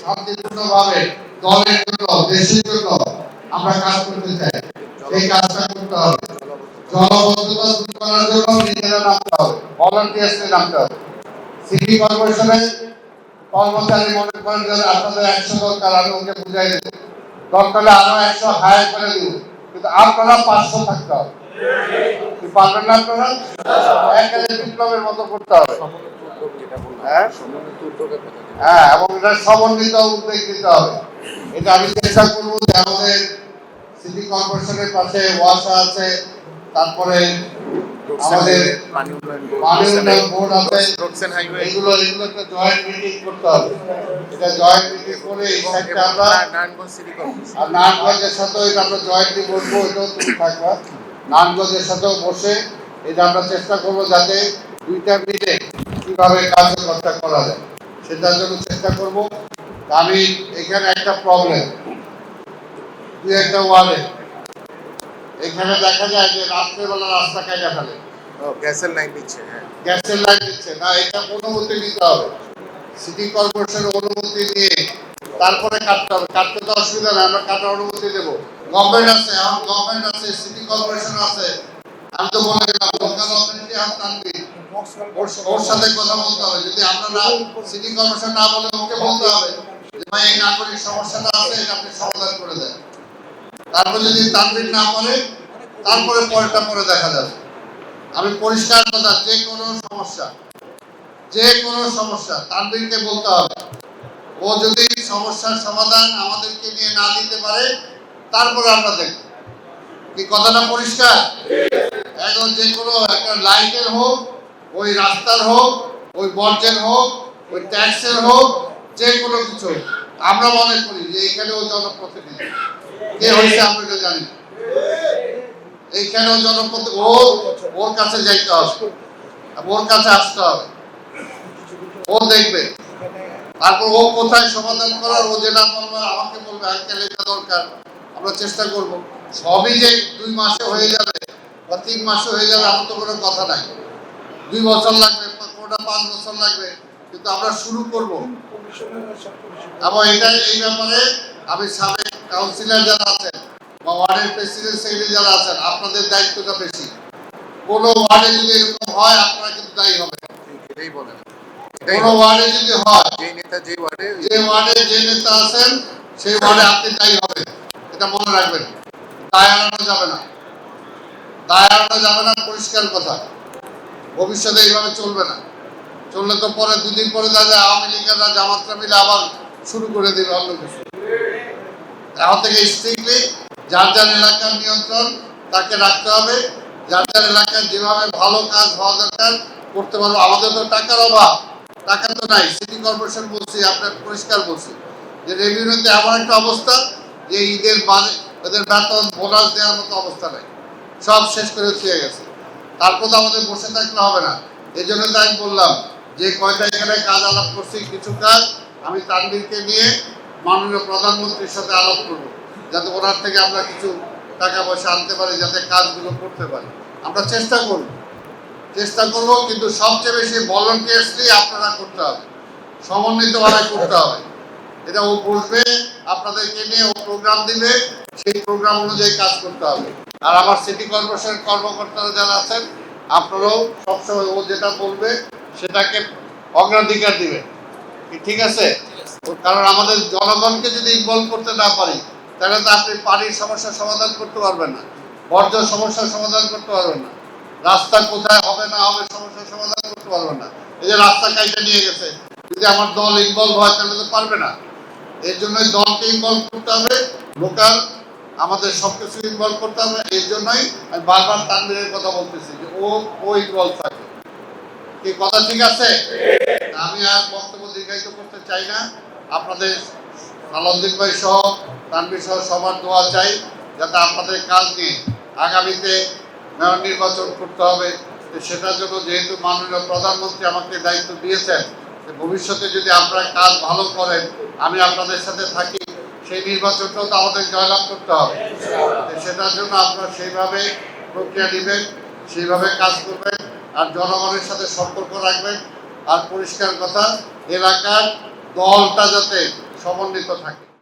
শান্তিপূর্ণভাবে দলের জন্য দেশের জন্য আমরা কাজ করতে চাই, এই কাজটা করতে হবে। জলবদ্ধতা দূর করার জন্য নিজেরা নামতে হবে, ভলান্টিয়ার্সে নামতে হবে। সিটি কর্পোরেশনের কর্মচারী মনে করেন যে আপনাদের 100 দরকার, আমি ওকে বুঝাই দেবো, দরকারে আরো 100 হায়ার করে দিব, কিন্তু আপনারা 500 থাকতে হবে। কি পারবেন না আপনারা? একেবারে বিপ্লবের মতো করতে হবে। হ্যাঁ, এবং এটা সমন্বিত উদ্যোগ দিতে হবে। এটা আমি চেষ্টা করবো যে আমাদের সিটি কর্পোরেশনের পাশে ওয়াসা আছে, তারপরে আমাদের পানি উন্নয়ন বোর্ড আছে, এগুলো একটা জয়েন্ট মিটিং করতে হবে। এটা জয়েন্ট মিটিং করে এই সাইডটা আমরা নারায়ণগঞ্জ সিটি কর্পোরেশন আর নারায়ণগঞ্জের সাথেও এটা আমরা জয়েন্টলি বসবো, এটাও তুমি থাকবা। নারায়ণগঞ্জের সাথেও বসে এটা আমরা চেষ্টা করবো যাতে দুইটা মিলে কিভাবে কার্যকর্তা করা যায় সেটার জন্য চেষ্টা করব। আমি এখানে একটা প্রবলেম, দুই একটা ওয়ার্ডে এখানে দেখা যায় যে রাত্রেবেলা রাস্তা কাটা ফেলে, গ্যাসের লাইন দিচ্ছে। হ্যাঁ, গ্যাসের লাইন দিচ্ছে না, এটা অনুমতি নিতে হবে। সিটি কর্পোরেশনের অনুমতি নিয়ে তারপরে কাটতে হবে। কাটতে তো অসুবিধা নেই, আমরা কাটার অনুমতি দেবো। গভর্নমেন্ট আছে, এখন গভর্নমেন্ট আছে, সিটি কর্পোরেশন আছে, আমি তো বলে গেলাম লোকাল অথরিটি এখন টানবি, ওর সাথে কথা বলতে হবে। যদি আমরা না সিটি কর্পোরেশন না বলে ওকে বলতে হবে যে ভাই এই নাগরিক সমস্যাটা আছে, এটা আপনি সমাধান করে দেন। তারপর যদি তানবির না বলে তারপরে পরেরটা পরে দেখা যাবে। আমি পরিষ্কার কথা, যে কোনো সমস্যা তানবিরকে বলতে হবে। ও যদি সমস্যার সমাধান আমাদেরকে নিয়ে না দিতে পারে তারপরে আমরা দেখব। কি কথাটা পরিষ্কার? এখন যে কোনো একটা লাইটের হোক, ওই রাস্তার হোক, ওই বর্জ্যের হোক, ওই ট্যাক্সের হোক, যে কোনো কিছু আমরা মনে করি যে এইখানেও জনপ্রতিনিধি কে হয়েছে আমরা এটা জানি না। এইখানেও জনপ্রতিনিধি ওর কাছে যাইতে হবে, ওর কাছে আসতে হবে, ও দেখবে। তারপর ও কোথায় সমাধান করার, ও যেটা বলবে আমাকে বলবে আঙ্কেল এটা দরকার, আমরা চেষ্টা করব। সবই যে 2 মাসে হয়ে যাবে বা 3 মাসে হয়ে যাবে এমন তো কোনো কথা নাই। 2 বছর লাগবে, কোনটা 5 বছর লাগবে, কিন্তু আমরা শুরু করব। এবং এই ব্যাপারে আমি সাবেক কাউন্সিলর যারা আছেন বা ওয়ার্ডের প্রেসিডেন্ট সেক্রেটারি যারা আছেন, আপনাদের দায়িত্বটা বেশি। কোনো ওয়ার্ডে যদি এরকম হয় আপনারা কিন্তু দায়ী হবেন। এটাই বলেন, কোনো ওয়ার্ডে যদি হয়, যে ওয়ার্ডে যে নেতা আছেন সেই ওয়ার্ডে আপনি দায়ী হবেন, এটা মনে রাখবেন। দায় এড়ানো যাবে না, দায় এড়ানো যাবে না, পরিষ্কার কথা। ভবিষ্যতে এইভাবে চলবে না, চললে তো পরে 2 দিন পরে দেখা যায় আওয়ামী লীগেরা জামাতরা মিলে আবার শুরু করে দেবে অন্য কিছু। এখন থেকে স্ট্রিক্টলি যার যার এলাকার নিয়ন্ত্রণ তাকে রাখতে হবে। যার যার এলাকায় যেভাবে ভালো কাজ হওয়া দরকার করতে পারবো। আমাদের তো টাকার অভাব, টাকা তো নাই। সিটি কর্পোরেশন বলছি, আপনার পরিষ্কার বলছি যে রেভিনিউতে এমন একটা অবস্থা যে ঈদের বাজে ওদের বেতন বোনাস দেওয়ার মতো অবস্থা নাই, সব শেষ করে ছুঁয়ে গেছে। তারপর তো আমাদের বসে থাকলে হবে না। এই জন্য তো আমি বললাম যে কয়টা এখানে কাজ আলাপ করছি, কিছু কাজ আমি তানভীরকে নিয়ে মাননীয় প্রধানমন্ত্রীর সাথে আলাপ করবো, যাতে ওনার থেকে আমরা কিছু টাকা পয়সা আনতে পারি, যাতে কাজগুলো করতে পারি। আমরা চেষ্টা করব, কিন্তু সবচেয়ে বেশি ভলান্টিয়ার্সলি আপনারা করতে হবে, সমন্বিতভাবে করতে হবে। এটা ও বসবে আপনাদেরকে নিয়ে, ও প্রোগ্রাম দিবে, সেই প্রোগ্রাম অনুযায়ী কাজ করতে হবে। আর আমার সিটি কর্পোরেশনের কর্মকর্তারা যারা আছেন আপনারাও সবসময় ও যেটা বলবে সেটাকে অগ্রাধিকার দিবেন। ঠিক আছে? কারণ আমাদের জনগণকে যদি ইনভলভ করতে না পারি তাহলে তো আপনি পানির সমস্যার সমাধান করতে পারবেন না, বর্জ্য সমস্যার সমাধান করতে পারবেন না, রাস্তা কোথায় হবে না হবে সমস্যার সমাধান করতে পারবেন না। এই যে রাস্তা কাইটা নিয়ে গেছে, যদি আমার দল ইনভলভ হয় তাহলে তো পারবে না। এর জন্যই দলকে ইনভলভ করতে হবে, লোকাল আমাদের সবকিছু ইনভলভ করতে হবে। এর জন্যই আমি বারবার তানভীরের কথা বলতেছি যে ও ইনভলভ থাকে। কি কথা ঠিক আছে? আমি আর বক্তব্য দীর্ঘায়িত করতে চাই না। আপনাদের সালাউদ্দিন ভাই সহ তানভীর সহ সবার দোয়া চাই, যাতে আপনাদের কাজ নিয়ে আগামীতে মেয়র নির্বাচন করতে হবে। সেটার জন্য যেহেতু মাননীয় প্রধানমন্ত্রী আমাকে দায়িত্ব দিয়েছেন যে ভবিষ্যতে যদি আপনারা কাজ ভালো করেন আমি আপনাদের সাথে থাকি, সেই নির্বাচনটাও তো আমাদের জয়লাভ করতে হবে। সেটার জন্য আপনারা সেইভাবে প্রক্রিয়া নেবেন, সেইভাবে কাজ করবেন, আর জনগণের সাথে সম্পর্ক রাখবেন। আর পরিষ্কার কথা, এলাকার দলটা যাতে সমন্বিত থাকে।